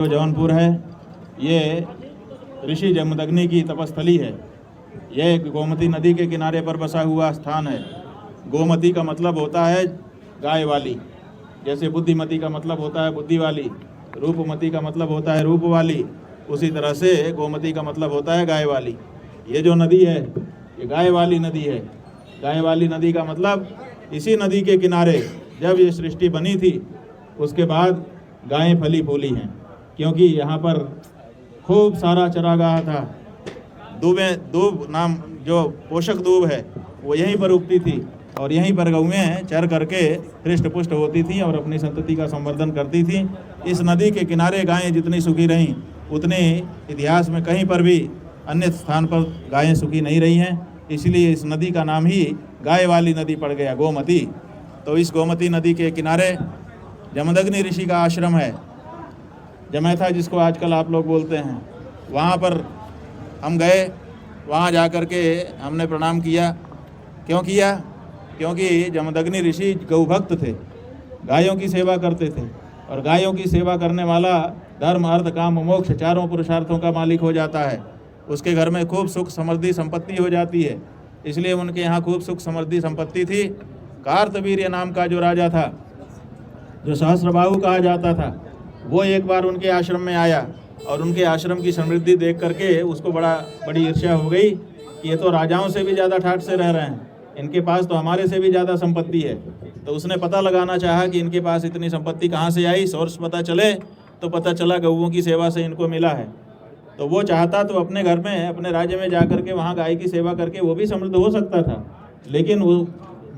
जो जौनपुर है ये ऋषि जमदग्नि की तपस्थली है। यह एक गोमती नदी के किनारे पर बसा हुआ स्थान है। गोमती का मतलब होता है गाय वाली, जैसे बुद्धिमती का मतलब होता है बुद्धि वाली, रूपमती का मतलब होता है रूप वाली, उसी तरह से गोमती का मतलब होता है गाय वाली। ये जो नदी है ये गाय वाली नदी है। गाय वाली नदी का मतलब इसी नदी के किनारे जब ये सृष्टि बनी थी उसके बाद गायें फली फूली हैं, क्योंकि यहाँ पर खूब सारा चरागाह था। दूब नाम जो पोषक दूब है वो यहीं पर उगती थी और यहीं पर गौएं चर करके हृष्ट पुष्ट होती थीं और अपनी संतति का संवर्धन करती थीं। इस नदी के किनारे गायें जितनी सुखी रहीं उतने इतिहास में कहीं पर भी अन्य स्थान पर गायें सुखी नहीं रही हैं, इसलिए इस नदी का नाम ही गाय वाली नदी पड़ गया, गोमती। तो इस गोमती नदी के किनारे जमदग्नि ऋषि का आश्रम है, जमैथा जिसको आजकल आप लोग बोलते हैं। वहाँ पर हम गए, वहाँ जा कर के हमने प्रणाम किया। क्यों किया? क्योंकि जमदग्नि ऋषि गौभक्त थे, गायों की सेवा करते थे, और गायों की सेवा करने वाला धर्म अर्थ काम मोक्ष चारों पुरुषार्थों का मालिक हो जाता है। उसके घर में खूब सुख समृद्धि संपत्ति हो जाती है। इसलिए उनके यहाँ खूब सुख समृद्धि संपत्ति थी। कार्तवीर्य नाम का जो राजा था, जो सहस्त्रबाहु कहा जाता था, वो एक बार उनके आश्रम में आया और उनके आश्रम की समृद्धि देख करके उसको बड़ी ईर्ष्या हो गई कि ये तो राजाओं से भी ज़्यादा ठाठ से रह रहे हैं, इनके पास तो हमारे से भी ज़्यादा संपत्ति है। तो उसने पता लगाना चाहा कि इनके पास इतनी संपत्ति कहाँ से आई, सोर्स पता चले। तो पता चला गऊओं की सेवा से इनको मिला है। तो वो चाहता तो अपने घर में अपने राज्य में जा करके वहाँ गाय की सेवा करके वो भी समृद्ध हो सकता था, लेकिन वो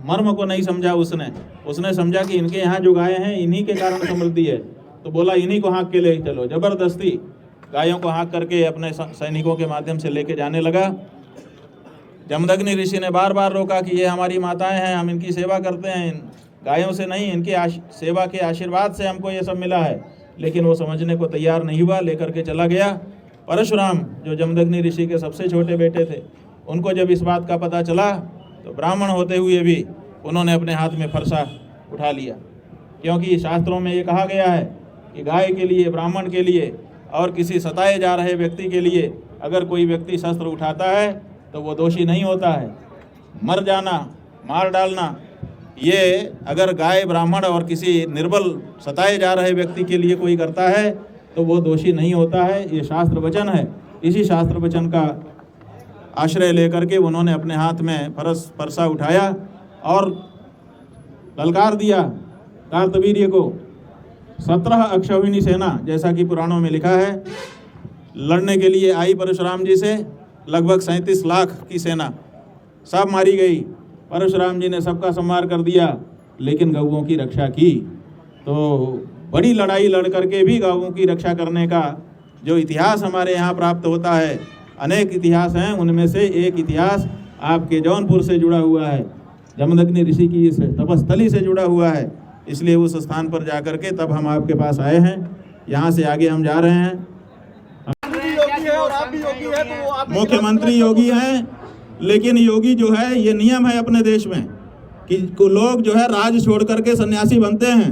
मर्म को नहीं समझा। उसने समझा कि इनके यहाँ जो गायें हैं इन्हीं के कारण समृद्धि है। तो बोला इन्हीं को हाँक के ले चलो। ज़बरदस्ती गायों को हाँक करके अपने सैनिकों के माध्यम से लेके जाने लगा। जमदग्नि ऋषि ने बार बार रोका कि ये हमारी माताएं हैं, हम इनकी सेवा करते हैं, इन गायों से नहीं, इनकी सेवा के आशीर्वाद से हमको ये सब मिला है। लेकिन वो समझने को तैयार नहीं हुआ, लेकर के चला गया। परशुराम जो जमदग्नि ऋषि के सबसे छोटे बेटे थे, उनको जब इस बात का पता चला तो ब्राह्मण होते हुए भी उन्होंने अपने हाथ में फरसा उठा लिया, क्योंकि शास्त्रों में ये कहा गया है कि गाय के लिए, ब्राह्मण के लिए और किसी सताए जा रहे व्यक्ति के लिए अगर कोई व्यक्ति शस्त्र उठाता है तो वो दोषी नहीं होता है। मर जाना, मार डालना, ये अगर गाय, ब्राह्मण और किसी निर्बल सताए जा रहे व्यक्ति के लिए कोई करता है तो वो दोषी नहीं होता है। ये शास्त्र वचन है। इसी शास्त्र वचन का आश्रय लेकर के उन्होंने अपने हाथ में फरसा उठाया और ललकार दिया कार्तवीर्य को। 17 अक्षौहिणी सेना, जैसा कि पुराणों में लिखा है, लड़ने के लिए आई परशुराम जी से। लगभग 37 लाख की सेना, सब मारी गई। परशुराम जी ने सबका संहार कर दिया, लेकिन गौओं की रक्षा की। तो बड़ी लड़ाई लड़ करके भी गौओं की रक्षा करने का जो इतिहास हमारे यहाँ प्राप्त होता है, अनेक इतिहास हैं, उनमें से एक इतिहास आपके जौनपुर से जुड़ा हुआ है, जमदग्नि ऋषि की इस तपस्थली से जुड़ा हुआ है। इसलिए उस स्थान पर जा कर के तब हम आपके पास आए हैं। यहाँ से आगे हम जा रहे हैं। मुख्यमंत्री योगी हैं, लेकिन योगी जो है, ये नियम है अपने देश में कि लोग जो है राज छोड़ करके सन्यासी बनते हैं।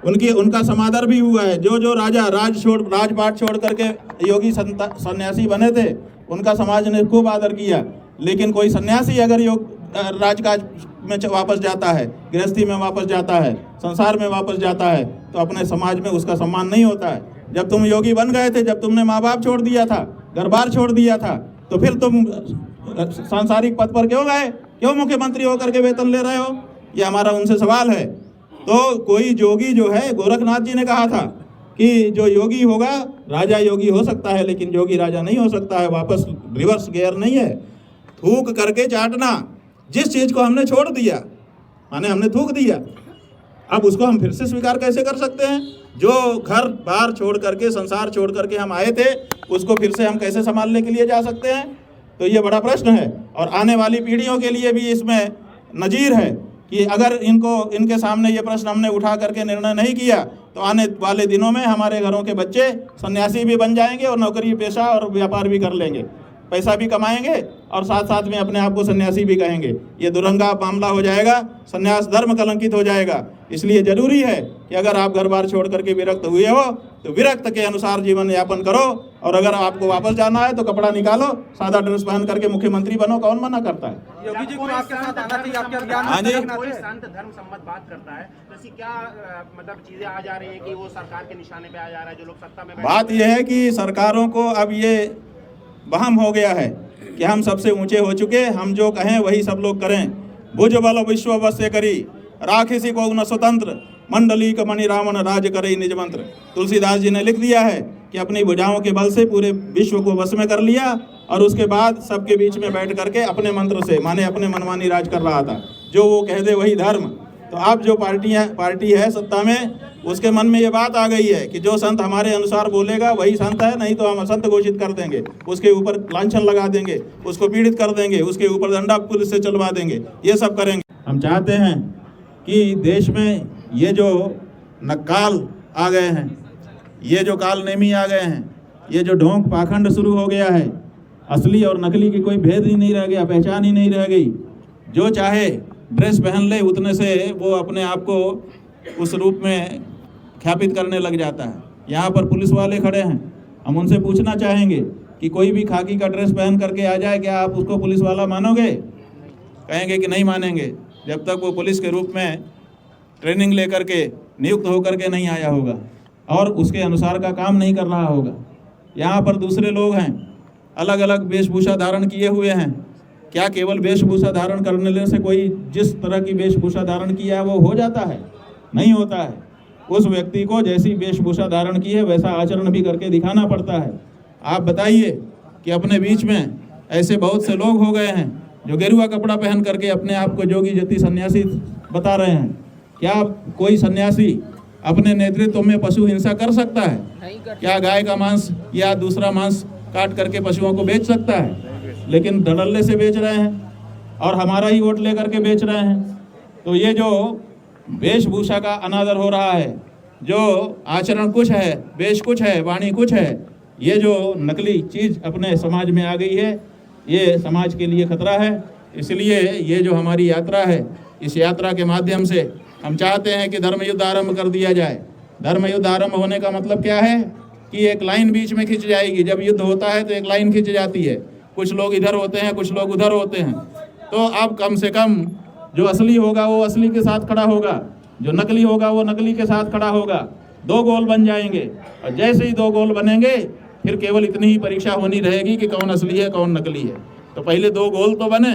उनका समादर भी हुआ है। जो राजा राजपाट छोड़ करके योगी सन्यासी बने थे, उनका समाज ने खूब आदर किया। लेकिन कोई सन्यासी अगर राजकाज में वापस जाता है, गृहस्थी में वापस जाता है, संसार में वापस जाता है, तो अपने समाज में उसका सम्मान नहीं होता है। जब तुम योगी बन गए थे, जब तुमने माँ बाप छोड़ दिया था, घर बार छोड़ दिया था, तो फिर तुम सांसारिक पद पर क्यों गए? क्यों मुख्यमंत्री होकर के वेतन ले रहे हो? ये हमारा उनसे सवाल है। तो कोई योगी जो है, गोरखनाथ जी ने कहा था कि जो योगी होगा, राजा योगी हो सकता है लेकिन योगी राजा नहीं हो सकता है। वापस रिवर्स गियर नहीं है। थूक करके चाटना, जिस चीज़ को हमने छोड़ दिया, माने हमने थूक दिया, अब उसको हम फिर से स्वीकार कैसे कर सकते हैं? जो घर बार छोड़ करके, संसार छोड़ करके हम आए थे, उसको फिर से हम कैसे संभालने के लिए जा सकते हैं? तो ये बड़ा प्रश्न है। और आने वाली पीढ़ियों के लिए भी इसमें नजीर है कि अगर इनके सामने ये प्रश्न हमने उठा करके निर्णय नहीं किया तो आने वाले दिनों में हमारे घरों के बच्चे सन्यासी भी बन जाएंगे और नौकरी पेशा और व्यापार भी कर लेंगे, पैसा भी कमाएंगे और साथ साथ में अपने आप को सन्यासी भी कहेंगे। ये दुरंगा मामला हो जाएगा, सन्यास धर्म कलंकित हो जाएगा। इसलिए जरूरी है कि अगर आप घर बार छोड़ करके विरक्त हुए हो तो विरक्त के अनुसार जीवन यापन करो, और अगर आपको वापस जाना है तो कपड़ा निकालो, सादा ड्रेस पहन करके मुख्यमंत्री बनो। कौन मना करता है? योगी जी को आपके साथ आना चाहिए, आपके अभियान हाँ जी। कोई संत धर्म सम्मत बात करता है तो ऐसी क्या मतलब चीजें आ जा रही है कि वो सरकार के निशाने पे आ जा रहा है, जो लोग सत्ता में बैठे बात यह है कि सरकारों को अब ये वहम हो गया है कि हम सबसे ऊंचे हो चुके, हम जो कहें वही सब लोग करें। भुज बल विश्व वश्य करी, राखिसी को न स्वतंत्र, मंडली का मणि रावण राज करे निज मंत्र। तुलसीदास जी ने लिख दिया है कि अपनी भुजाओं के बल से पूरे विश्व को वश में कर लिया, और उसके बाद सबके बीच में बैठ करके अपने मंत्र से, माने अपने मनमानी राज कर रहा था। जो वो कह दे वही धर्म। तो अब जो पार्टी है सत्ता में, उसके मन में ये बात आ गई है कि जो संत हमारे अनुसार बोलेगा वही संत है, नहीं तो हम असंत घोषित कर देंगे, उसके ऊपर लांछन लगा देंगे, उसको पीड़ित कर देंगे, उसके ऊपर डंडा पुलिस से चलवा देंगे, ये सब करेंगे। हम चाहते हैं कि देश में ये जो नक्काल आ गए हैं, ये जो काल नेमी आ गए हैं, ये जो ढोंग पाखंड शुरू हो गया है, असली और नकली की कोई भेद ही नहीं रह गया, पहचान ही नहीं रह गई। जो चाहे ड्रेस पहन ले, उतने से वो अपने आप को उस रूप में ख्यापित करने लग जाता है। यहाँ पर पुलिस वाले खड़े हैं, हम उनसे पूछना चाहेंगे कि कोई भी खाकी का ड्रेस पहन करके आ जाए, क्या आप उसको पुलिस वाला मानोगे? कहेंगे कि नहीं मानेंगे, जब तक वो पुलिस के रूप में ट्रेनिंग लेकर के नियुक्त होकर के नहीं आया होगा और उसके अनुसार का काम नहीं कर रहा होगा। यहाँ पर दूसरे लोग हैं, अलग अलग वेशभूषा धारण किए हुए हैं। क्या केवल वेशभूषा धारण करने से कोई जिस तरह की वेशभूषा धारण किया है वो हो जाता है? नहीं होता है। उस व्यक्ति को जैसी वेशभूषा धारण की है वैसा आचरण भी करके दिखाना पड़ता है। आप बताइए कि अपने बीच में ऐसे बहुत से लोग हो गए हैं जो गेरुआ कपड़ा पहन करके अपने आप को जोगी जति सन्यासी बता रहे हैं। क्या कोई सन्यासी अपने नेतृत्व में पशु हिंसा कर सकता है? क्या गाय का मांस या दूसरा मांस काट करके पशुओं को बेच सकता है? लेकिन धड़ल्ले से बेच रहे हैं और हमारा ही वोट लेकर के बेच रहे हैं। तो ये जो वेशभूषा का अनादर हो रहा है, जो आचरण कुछ है, वेश कुछ है, वाणी कुछ है, ये जो नकली चीज़ अपने समाज में आ गई है, ये समाज के लिए खतरा है। इसलिए ये जो हमारी यात्रा है, इस यात्रा के माध्यम से हम चाहते हैं कि धर्म युद्ध आरंभ कर दिया जाए। धर्म युद्ध आरंभ होने का मतलब क्या है कि एक लाइन बीच में खिंच जाएगी। जब युद्ध होता है तो एक लाइन खिंच जाती है, कुछ लोग इधर होते हैं, कुछ लोग उधर होते हैं। तो अब कम से कम जो असली होगा वो असली के साथ खड़ा होगा, जो नकली होगा वो नकली के साथ खड़ा होगा। दो गोल बन जाएंगे, और जैसे ही दो गोल बनेंगे फिर केवल इतनी ही परीक्षा होनी रहेगी कि कौन असली है कौन नकली है। तो पहले दो गोल तो बने,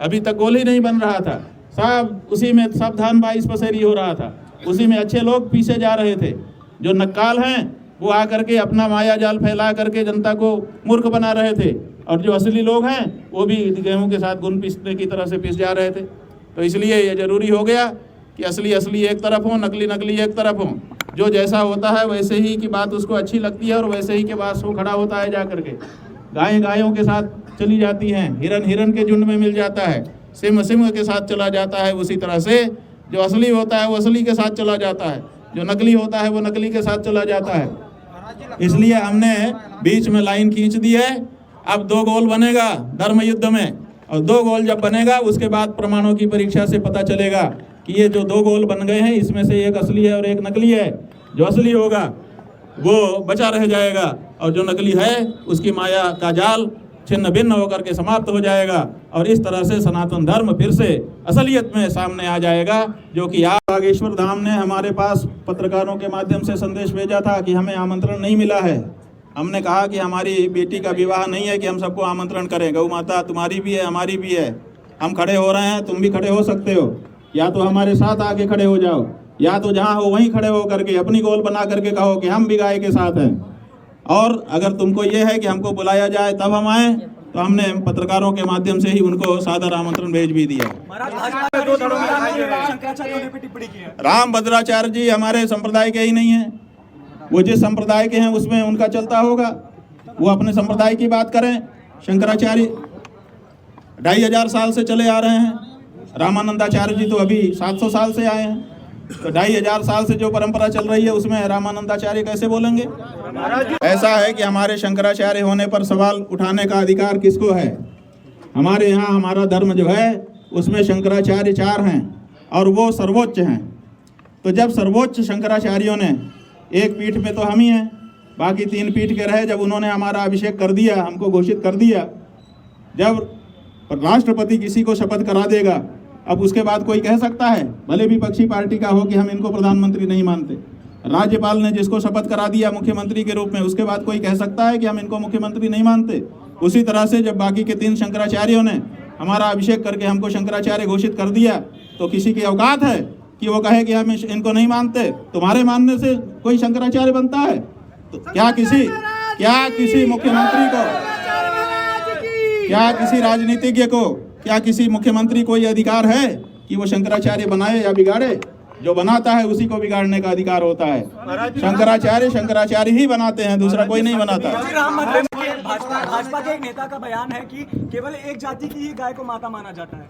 अभी तक गोल ही नहीं बन रहा था। सब उसी में सावधान 22 पसेरी हो रहा था, उसी में अच्छे लोग पीछे जा रहे थे। जो नक्काल हैं वो आकर के अपना माया जाल फैला करके जनता को मूर्ख बना रहे थे, और जो असली लोग हैं वो भी गेहूं के साथ गुण पीसने की तरह से पीस जा रहे थे। तो इसलिए ये जरूरी हो गया कि असली असली एक तरफ हो, नकली नकली एक तरफ हो। जो जैसा होता है वैसे ही की बात उसको अच्छी लगती है और वैसे ही के पास वो खड़ा होता है जा करके। गायें गायों के साथ चली जाती हैं, हिरन हिरन के झुंड में मिल जाता है, सिंह सिंह के साथ चला जाता है। उसी तरह से जो असली होता है वो असली के साथ चला जाता है, जो नकली होता है वो नकली के साथ चला जाता है। इसलिए हमने बीच में लाइन खींच दी है। अब दो गोल बनेगा धर्म युद्ध में, और दो गोल जब बनेगा उसके बाद प्रमाणों की परीक्षा से पता चलेगा कि ये जो दो गोल बन गए हैं इसमें से एक असली है और एक नकली है। जो असली होगा वो बचा रह जाएगा, और जो नकली है उसकी माया का जाल छिन्न भिन्न होकर के समाप्त हो जाएगा, और इस तरह से सनातन धर्म फिर से असलियत में सामने आ जाएगा। जो कि आज बागेश्वर धाम ने हमारे पास पत्रकारों के माध्यम से संदेश भेजा था कि हमें आमंत्रण नहीं मिला है। हमने कहा कि हमारी बेटी का विवाह नहीं है कि हम सबको आमंत्रण करें। गौ माता तुम्हारी भी है, हमारी भी है। हम खड़े हो रहे हैं, तुम भी खड़े हो सकते हो, या तो हमारे साथ आके खड़े हो जाओ, या तो जहाँ हो वहीं खड़े हो करके अपनी गोल बना करके कहो कि हम भी गाय के साथ हैं। और अगर तुमको ये है कि हमको बुलाया जाए तब हम आए, तो हमने पत्रकारों के माध्यम से ही उनको सादर आमंत्रण भेज भी दिया। राम भद्राचार्य जी हमारे संप्रदाय के ही नहीं है। वो जिस संप्रदाय के हैं उसमें उनका चलता होगा, वो अपने संप्रदाय की बात करें। शंकराचार्य 2500 साल से चले आ रहे हैं, रामानंदाचार्य जी तो अभी 700 साल से आए हैं। तो 2500 साल से जो परंपरा चल रही है उसमें रामानंदाचार्य कैसे बोलेंगे? ऐसा है कि हमारे शंकराचार्य होने पर सवाल उठाने का अधिकार किसको है? हमारे यहाँ हमारा धर्म जो है उसमें शंकराचार्य 4 हैं और वो सर्वोच्च हैं। तो जब सर्वोच्च शंकराचार्यों ने, एक पीठ पे तो हम ही हैं, बाकी 3 पीठ के रहे, जब उन्होंने हमारा अभिषेक कर दिया, हमको घोषित कर दिया, जब राष्ट्रपति किसी को शपथ करा देगा, अब उसके बाद कोई कह सकता है, भले विपक्षी पार्टी का हो, कि हम इनको प्रधानमंत्री नहीं मानते। राज्यपाल ने जिसको शपथ करा दिया मुख्यमंत्री के रूप में, उसके बाद कोई कह सकता है कि हम इनको मुख्यमंत्री नहीं मानते। उसी तरह से जब बाकी के 3 शंकराचार्यों ने हमारा अभिषेक करके हमको शंकराचार्य घोषित कर दिया, तो किसी की औकात है कि वो कहे कि हम इनको नहीं मानते? तुम्हारे मानने से कोई शंकराचार्य बनता है? तो क्या किसी मुख्यमंत्री को, क्या किसी राजनीतिज्ञ को, क्या किसी मुख्यमंत्री को ये अधिकार है कि वो शंकराचार्य बनाए या बिगाड़े? जो बनाता है उसी को बिगाड़ने का अधिकार होता है। शंकराचार्य ही बनाते हैं, दूसरा कोई नहीं बनाता। भाजपा के एक नेता का बयान है कि केवल एक जाति की ही गाय को माता माना जाता है।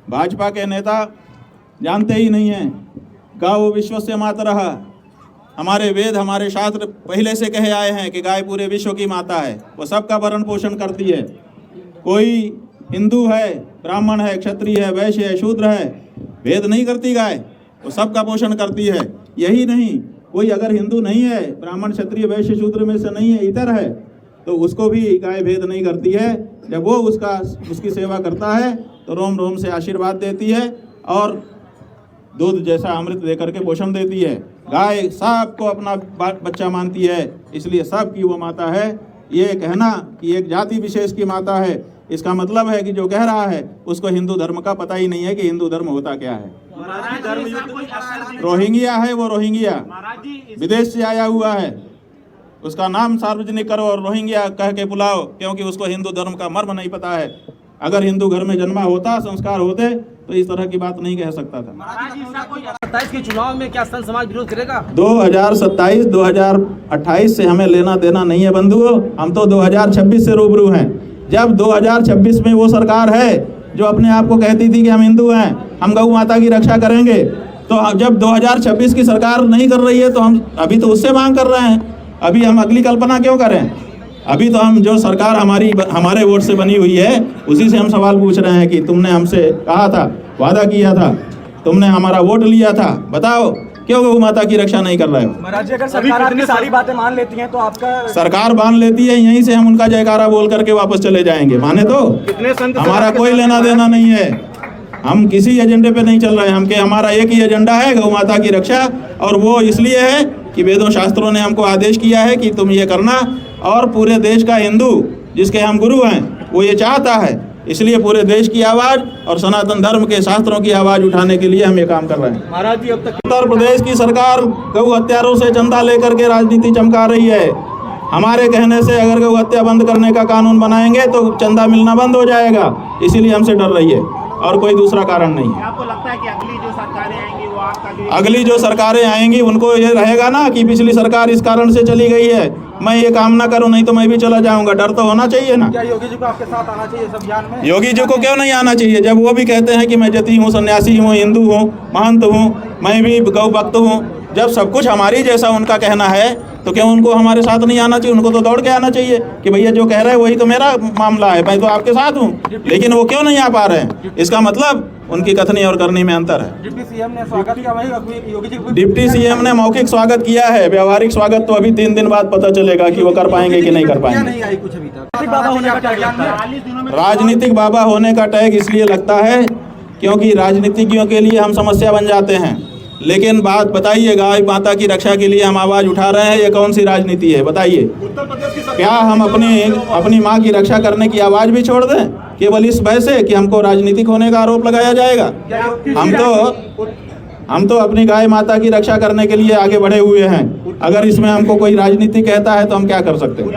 भाजपा के नेता जानते ही नहीं हैं, गौ विश्वस्य मातरः, हमारे वेद, हमारे शास्त्र पहले से कहे आए हैं कि गाय पूरे विश्व की माता है, वो सबका भरण पोषण करती है। कोई हिंदू है, ब्राह्मण है, क्षत्रिय है, वैश्य है, शूद्र है, भेद नहीं करती गाय, वो सबका पोषण करती है। यही नहीं, कोई अगर हिंदू नहीं है, ब्राह्मण, क्षत्रिय, वैश्य, शूद्र में से नहीं है, इतर है, तो उसको भी गाय भेद नहीं करती है। जब वो उसकी सेवा करता है तो रोम रोम से आशीर्वाद देती है और दूध जैसा अमृत देकर के पोषण देती है। गाय सबको अपना बच्चा मानती है, इसलिए सबकी वो माता है। ये कहना कि एक जाति विशेष की माता है, इसका मतलब है कि जो कह रहा है उसको हिंदू धर्म का पता ही नहीं है कि हिंदू धर्म होता क्या है। रोहिंग्या है वो, रोहिंग्या विदेश से आया हुआ है, उसका नाम सार्वजनिक करो और रोहिंग्या कह के बुलाओ, क्योंकि उसको हिंदू धर्म का मर्म नहीं पता है। अगर हिंदू घर में जन्मा होता, संस्कार होते, तो इस तरह की बात नहीं कह सकता था। 27 के चुनाव में क्या संत समाज विरोध करेगा? 2027 2028 से हमें लेना देना नहीं है बंधुओं, हम तो 2026 से रूबरू हैं। जब 2026 में वो सरकार है जो अपने आप को कहती थी कि हम हिंदू हैं, हम गौ माता की रक्षा करेंगे, तो जब 2026 की सरकार नहीं कर रही है तो हम अभी तो उससे मांग कर रहे हैं। अभी हम अगली कल्पना क्यों करें? अभी तो हम जो सरकार हमारे वोट से बनी हुई है उसी से हम सवाल पूछ रहे हैं कि तुमने हमसे कहा था, वादा किया था, तुमने हमारा वोट लिया था, बताओ क्यों गौ माता की रक्षा नहीं कर रहे हो? महाराज जी, अगर सरकार आपकी सारी बातें मान लेती है तो आपका, सरकार मान लेती है, यहीं से हम उनका जयकारा बोल करके वापस चले जाएंगे। माने तो हमारा कोई लेना देना नहीं है, हम किसी एजेंडे पे नहीं चल रहे हैं। हमारा एक ही एजेंडा है, गौ माता की रक्षा, और वो इसलिए है कि वेदों शास्त्रों ने हमको आदेश किया है कि तुम ये करना, और पूरे देश का हिंदू जिसके हम गुरु हैं वो ये चाहता है, इसलिए पूरे देश की आवाज़ और सनातन धर्म के शास्त्रों की आवाज़ उठाने के लिए हम ये काम कर रहे हैं। महाराज जी, अब तक उत्तर प्रदेश की सरकार गौ हत्यारों से चंदा लेकर के राजनीति चमका रही है। हमारे कहने से अगर गौ हत्या बंद करने का कानून बनाएंगे तो चंदा मिलना बंद हो जाएगा, इसीलिए हमसे डर रही है और कोई दूसरा कारण नहीं है। आपको लगता है कि अगली जो सरकारें आएंगी वो आपका जो अगली जो सरकारें आएंगी उनको ये रहेगा ना कि पिछली सरकार इस कारण से चली गई है, मैं ये काम ना करूं नहीं तो मैं भी चला जाऊंगा। डर तो होना चाहिए ना। क्या योगी जी को आपके साथ आना चाहिए सब अभियान में? योगी जी को क्यों नहीं आना चाहिए, जब वो भी कहते हैं कि मैं जती हूँ, सन्यासी हूँ, हिंदू हूँ, महंत हूँ, मैं भी गौ भक्त हूँ। जब सब कुछ हमारी जैसा उनका कहना है तो क्यों उनको हमारे साथ नहीं आना चाहिए? उनको तो दौड़ के आना चाहिए कि भैया जो कह रहे हैं वही तो मेरा मामला है, मैं तो आपके साथ हूँ। लेकिन वो क्यों नहीं आ पा रहे हैं? इसका मतलब उनकी कथनी और करनी में अंतर है। डिप्टी सीएम ने स्वागत किया, वही योगी जी को डिप्टी सीएम ने मौखिक स्वागत किया है, व्यावहारिक स्वागत तो अभी 3 दिन बाद पता चलेगा कि वो कर पाएंगे कि नहीं कर पाएंगे। नहीं आई कुछ अभी तक। बाबा होने का टैग लगता है। 40 दिनों में राजनीतिक बाबा होने का टैग इसलिए लगता है क्योंकि राजनीतिज्ञों के लिए हम समस्या बन जाते हैं। लेकिन बात बताइए, गाय माता की रक्षा के लिए हम आवाज़ उठा रहे हैं, ये कौन सी राजनीति है बताइए? क्या हम अपनी माँ की रक्षा करने की आवाज़ भी छोड़ दें केवल इस भय से कि हमको राजनीतिक होने का आरोप लगाया जाएगा? हम तो अपनी गाय माता की रक्षा करने के लिए आगे बढ़े हुए हैं। अगर इसमें हमको कोई राजनीति कहता है तो हम क्या कर सकते हैं?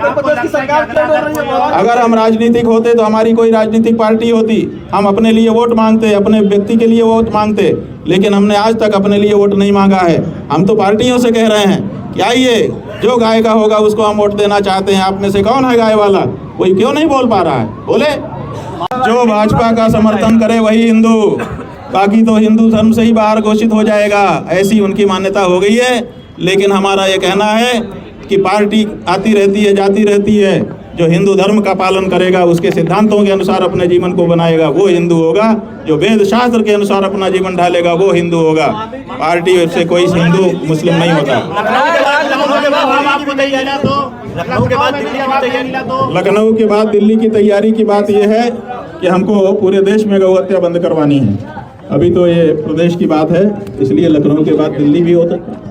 अगर हम राजनीतिक होते तो हमारी कोई राजनीतिक पार्टी होती, हम अपने लिए वोट मांगते, अपने व्यक्ति के लिए वोट मांगते, लेकिन हमने आज तक अपने लिए वोट नहीं मांगा है। हम तो पार्टियों से कह रहे हैं कि आइए, जो गाय का होगा उसको हम वोट देना चाहते हैं। आप में से कौन है गाय वाला? कोई क्यों नहीं बोल पा रहा है? बोले। जो भाजपा का समर्थन करे वही हिंदू, बाकी तो हिंदू धर्म से ही बाहर घोषित हो जाएगा, ऐसी उनकी मान्यता हो गई है। लेकिन हमारा ये कहना है कि पार्टी आती रहती है, जाती रहती है, जो हिंदू धर्म का पालन करेगा, उसके सिद्धांतों के अनुसार अपने जीवन को बनाएगा, वो हिंदू होगा। जो वेद शास्त्र के अनुसार अपना जीवन ढालेगा, वो हिंदू होगा। पार्टी से कोई हिंदू मुस्लिम नहीं होता। लखनऊ के बाद दिल्ली की तैयारी की बात यह है कि हमको पूरे देश में गौ हत्या बंद करवानी है। अभी तो ये प्रदेश की बात है, इसलिए लखनऊ के बाद दिल्ली भी होता है।